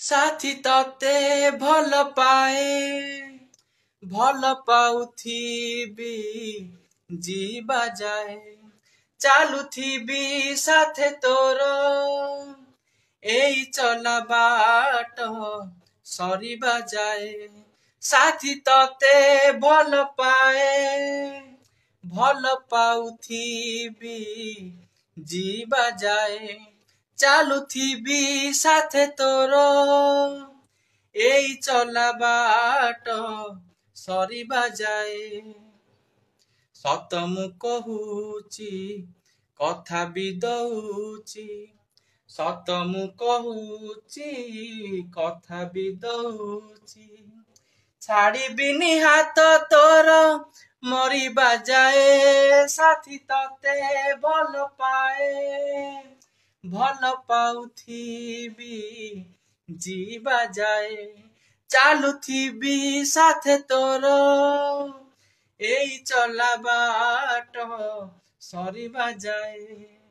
साथी तते भल पाए भल पाउथिबी जीवा जाए चालुथिबी साथे तोर एई चला बाट सरिबा जाए साथी तते भल पाए भल पाउथिबी जीवा जाए चालुथिबी साथे तोर एई चला बाट सरिबा जाए सत मु कहुची कथा भी दउची सत मु कहुची कथा भी दउची छाड़िबिनी हाथ तोर मरिबा जाए साथी तते भल पाए भल पाउथिबी जीवा जाए चालुथिबी साथे तोर एई चला बाट सरिबा जाए।